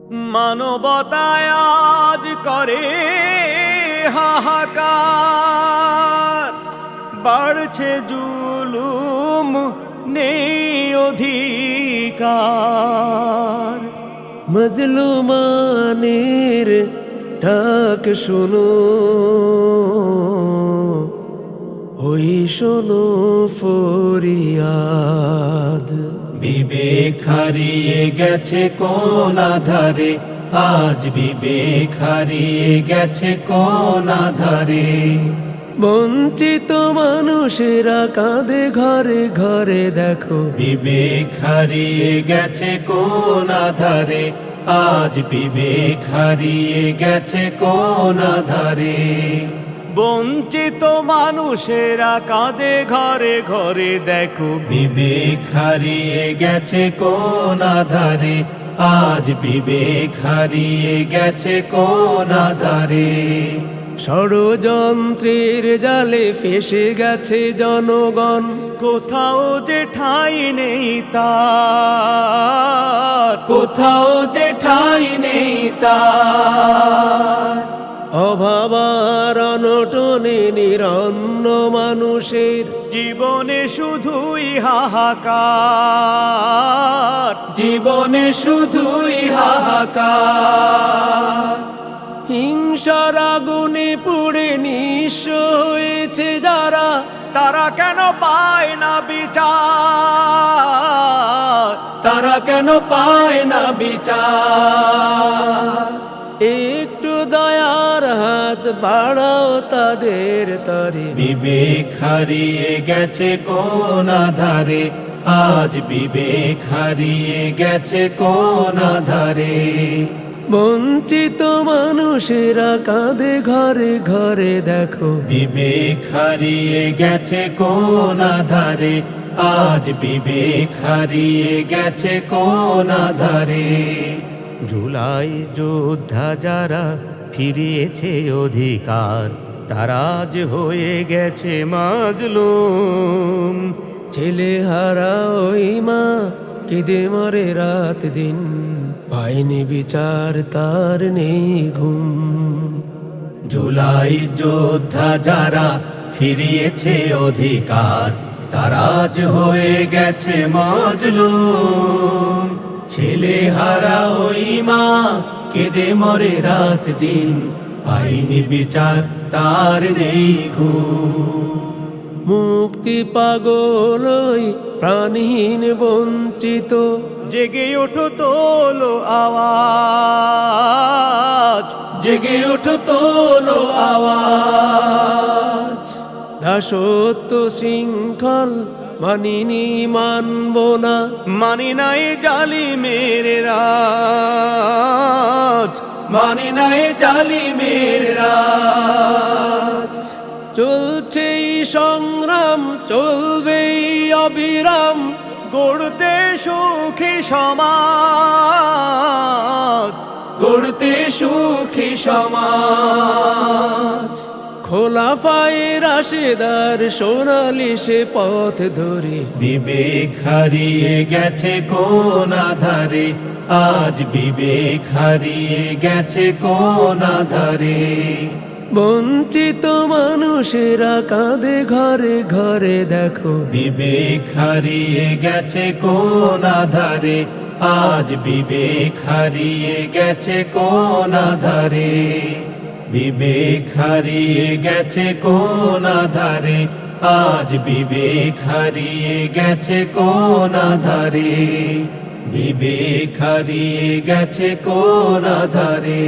মানবতায় আজ করে হাহাকার, বাড়ছে জুলুম, নেই অধিকার। মজলুমানের ডাক শোনো, ওই শোনো ফরিয়াদ। বিবেক হারিয়ে গেছে কোন আধারে, আজ বিবেক হারিয়ে গেছে কোন আধারে। বঞ্চিত মানুষেরা কাঁদে ঘরে ঘরে, দেখো বিবেক হারিয়ে গেছে কোন আধারে, আজ বিবেক হারিয়ে গেছে কোন আধারে। বঞ্চিত মানুষেরা কাঁদে ঘরে ঘরে, দেখো বিবেক হারিয়ে গেছে কোন আধারে, আজ বিবেক হারিয়ে গেছে কোন আধারে। ষড়যন্ত্রের জালে ফেসে গেছে জনগণ, কোথাও যে ঠাঁই নেই তার, কোথাও যে ঠাঁই নেই তার। অভাব আর অনটনে নিরন্ন মানুষের জীবনে শুধুই হাহাকার, জীবনে শুধুই হাহাকার। হিংসার আগুনে পুড়ে নিঃস্ব হয়েছে যারা, তারা কেন পায় না বিচার, তারা কেন পায় না বিচার। একটু দয়ার হাত বাড়াও তাদের তরে। বিবেক হারিয়ে গেছে কোন আধারে, আজ বিবেক হারিয়ে গেছে কোন আধারে। বঞ্চিত মানুষেরা কাঁদে ঘরে ঘরে, দেখো বিবেক হারিয়ে গেছে কোন আধারে, আজ বিবেক হারিয়ে গেছে কোন আধারে। জুলাই যোদ্ধা যারা ফিরিয়েছে অধিকার, তারা আজ হয়ে গেছে মাজলুম। ছেলে হারা ওই মা কেঁদে মরে রাত দিন, পায়নি বিচার তার নেই ঘুম। জুলাই যোদ্ধা যারা ফিরিয়েছে অধিকার, তারা আজ হয়ে গেছে মাজলুম। ছেলে হারা ওই মা কেঁদে মরে রাত দিন, পায়নি বিচার তার নেই ঘুম। মুক্তি পাগল ওই প্রাণহীন বঞ্চিত, জেগে ওঠো তোলো আওয়াজ, জেগে ওঠো তোলো আওয়াজ। দাসত্ব শৃঙ্খল মানিনি মানব না, মানি নাই জালিমের রাজ, মানি নাই জালিমের রাজ। চলছে এই সংগ্রাম, চলবে এই অবিরাম, গড়তে সুখী সমাজ, গড়তে সুখী সমাজ। খোলাফায়ে রাশেদার সোনালি সে পথ ধরে। বিবেক হারিয়ে গেছে কোন আধারে, আজ বিবেক হারিয়ে গেছে কোন আধারে। বঞ্চিত মানুষেরা কাঁদে ঘরে ঘরে, দেখো বিবেক হারিয়ে গেছে কোন আধারে, আজ বিবেক হারিয়ে গেছে কোন আধারে। বিবেক হারিয়ে গেছে কোন আধারে, আজ বিবেক হারিয়ে গেছে কোন আধারে। বিবেক হারিয়ে গেছে কোন আধারে।